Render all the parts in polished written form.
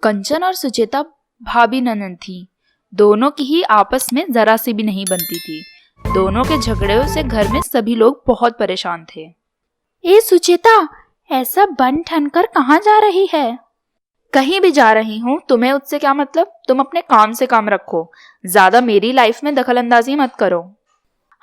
कंचन और सुचेता भाभी ननद थी। दोनों की ही आपस में जरा सी भी नहीं बनती थी। दोनों के झगड़ों से घर में सभी लोग बहुत परेशान थे। ए सुचेता, ऐसा बन ठन कर कहाँ जा रही है? कहीं भी जा रही हूँ, तुम्हें उससे क्या मतलब? तुम अपने काम से काम रखो, ज्यादा मेरी लाइफ में दखल अंदाजी मत करो।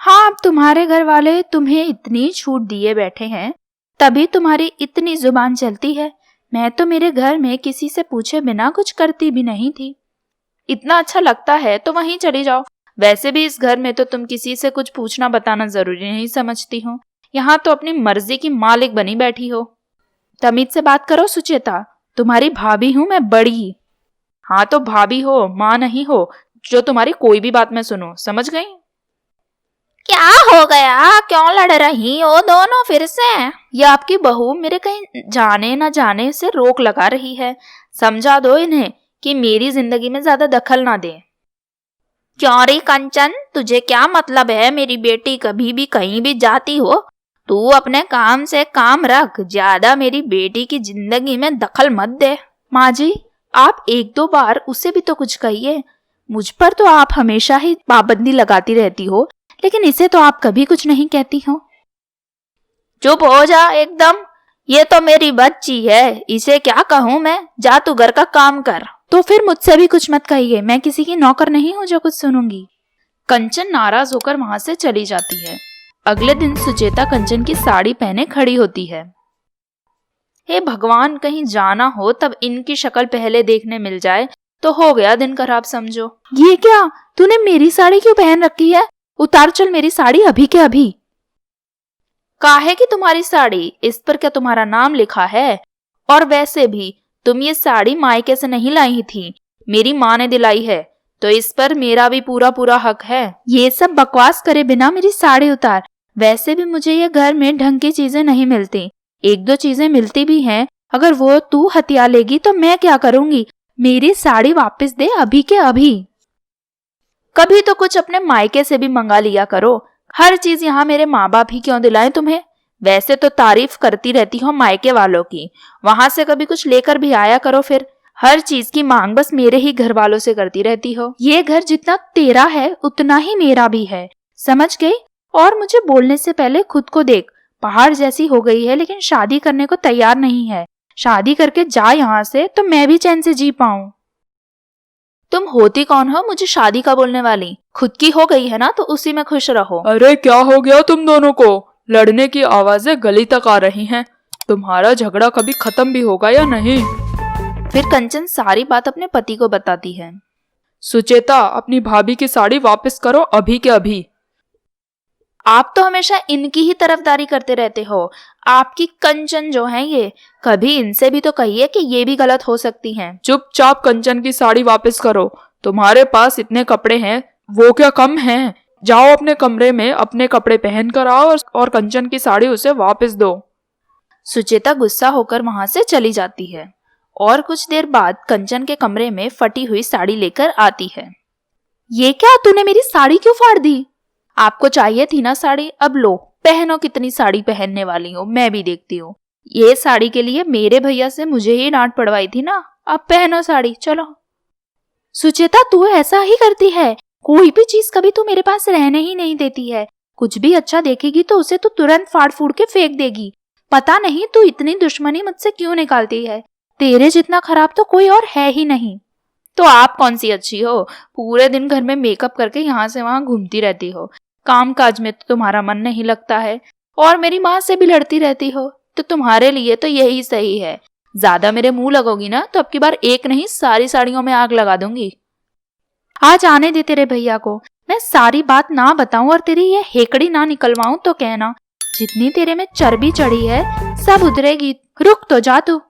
हाँ, अब तुम्हारे घर वाले तुम्हें इतनी छूट दिए बैठे हैं, तभी तुम्हारी इतनी जुबान चलती है। मैं तो मेरे घर में किसी से पूछे बिना कुछ करती भी नहीं थी। इतना अच्छा लगता है तो वहीं चली जाओ। वैसे भी इस घर में तो तुम किसी से कुछ पूछना बताना जरूरी नहीं समझती हो। यहाँ तो अपनी मर्जी की मालिक बनी बैठी हो। तमीज से बात करो सुचेता, तुम्हारी भाभी हूँ मैं, बड़ी। हाँ तो भाभी हो, माँ नहीं हो जो तुम्हारी कोई भी बात में सुनो, समझ गई? क्या हो गया? क्यों लड़ रही हो दोनों फिर से? ये आपकी बहू मेरे कहीं जाने न जाने से रोक लगा रही है। समझा दो इन्हें कि मेरी जिंदगी में ज्यादा दखल ना दे। क्यों रे कंचन, तुझे क्या मतलब है? मेरी बेटी कभी भी कहीं भी जाती हो, तू अपने काम से काम रख, ज्यादा मेरी बेटी की जिंदगी में दखल मत दे। माँ जी, आप एक दो बार उसे भी तो कुछ कहिए। मुझ पर तो आप हमेशा ही पाबंदी लगाती रहती हो, लेकिन इसे तो आप कभी कुछ नहीं कहती हो। चुप हो जा एकदम, ये तो मेरी बच्ची है, इसे क्या कहूँ मैं? जा तू घर का काम कर। तो फिर मुझसे भी कुछ मत कहिए, मैं किसी की नौकर नहीं हूँ जो कुछ सुनूंगी। कंचन नाराज होकर वहां से चली जाती है। अगले दिन सुचेता कंचन की साड़ी पहने खड़ी होती है। हे भगवान, कहीं जाना हो तब इनकी शक्ल पहले देखने मिल जाए तो हो गया दिन खराब समझो। ये क्या, तूने मेरी साड़ी क्यों पहन रखी है? उतार चल मेरी साड़ी अभी के अभी। काहे की तुम्हारी साड़ी? इस पर क्या तुम्हारा नाम लिखा है? और वैसे भी तुम ये साड़ी मायके से नहीं लाई थी, मेरी माँ ने दिलाई है, तो इस पर मेरा भी पूरा पूरा हक है। ये सब बकवास करे बिना मेरी साड़ी उतार। वैसे भी मुझे ये घर में ढंग की चीजें नहीं मिलती, एक दो चीजें मिलती भी हैं, अगर वो तू हथिया लेगी तो मैं क्या करूंगी? मेरी साड़ी वापस दे अभी के अभी। कभी तो कुछ अपने मायके से भी मंगा लिया करो, हर चीज यहाँ मेरे माँ बाप ही क्यों दिलाएं तुम्हें? वैसे तो तारीफ करती रहती हो मायके वालों की, वहां से कभी कुछ लेकर भी आया करो। फिर हर चीज की मांग बस मेरे ही घर वालों से करती रहती हो। ये घर जितना तेरा है उतना ही मेरा भी है, समझ गई? और मुझे बोलने से पहले खुद को देख, पहाड़ जैसी हो गई है लेकिन शादी करने को तैयार नहीं है। शादी करके जा यहाँ से तो मैं भी चैन से जी पाऊं। तुम होती कौन हो मुझे शादी का बोलने वाली? खुद की हो गई है ना तो उसी में खुश रहो। अरे क्या हो गया तुम दोनों को? लड़ने की आवाजें गली तक आ रही हैं। तुम्हारा झगड़ा कभी खत्म भी होगा या नहीं? फिर कंचन सारी बात अपने पति को बताती है। सुचेता, अपनी भाभी की साड़ी वापस करो अभी के अभी। आप तो हमेशा इनकी ही तरफदारी करते रहते हो। आपकी कंचन जो है ये, कभी इनसे भी तो कहिए कि ये भी गलत हो सकती हैं। चुपचाप कंचन की साड़ी वापस करो। तुम्हारे पास इतने कपड़े हैं, वो क्या कम हैं? जाओ अपने कमरे में अपने कपड़े पहन कर आओ और कंचन की साड़ी उसे वापस दो। सुचेता गुस्सा होकर वहां से चली जाती है और कुछ देर बाद कंचन के कमरे में फटी हुई साड़ी लेकर आती है। ये क्या, तूने मेरी साड़ी क्यों फाड़ दी? आपको चाहिए थी ना साड़ी, अब लो पहनो। कितनी साड़ी पहनने वाली हो, मैं भी देखती हूँ। ये साड़ी के लिए मेरे भैया से मुझे ही डांट पड़वाई थी ना, अब पहनो साड़ी, चलो। सुचेता, तू ऐसा ही करती है, कोई भी चीज कभी तू मेरे पास रहने ही नहीं देती है। कुछ भी अच्छा देखेगी तो उसे तू तुरंत फाड़ फूड़ के फेंक देगी। पता नहीं तू इतनी दुश्मनी मुझसे क्यों निकालती है? तेरे जितना खराब तो कोई और है ही नहीं। तो आप कौन सी अच्छी हो? पूरे दिन घर में मेकअप करके यहाँ से वहां घूमती रहती हो, काम काज में तो तुम्हारा मन नहीं लगता है, और मेरी माँ से भी लड़ती रहती हो। तो तुम्हारे लिए तो यही सही है। ज्यादा मेरे मुंह लगोगी ना तो अब की बार एक नहीं सारी साड़ियों में आग लगा दूंगी। आज आने दे तेरे भैया को, मैं सारी बात ना बताऊं और तेरी ये हेकड़ी ना निकलवाऊं तो कहना, जितनी तेरे में चर्बी चढ़ी है सब उतरेगी। रुक तो जा तू।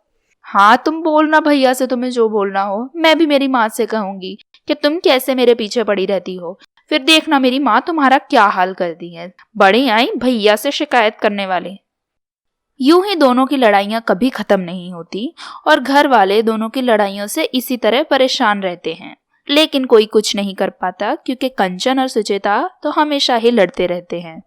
हाँ, तुम बोलना भैया से, तुम्हें जो बोलना हो। मैं भी मेरी माँ से कहूंगी कि तुम कैसे मेरे पीछे पड़ी रहती हो। फिर देखना मेरी माँ तुम्हारा क्या हाल करती है। बड़ी आई भैया से शिकायत करने वाले। यूं ही दोनों की लड़ाइयां कभी खत्म नहीं होती और घर वाले दोनों की लड़ाइयों से इसी तरह परेशान रहते हैं, लेकिन कोई कुछ नहीं कर पाता क्योंकि कंचन और सुचेता तो हमेशा ही लड़ते रहते हैं।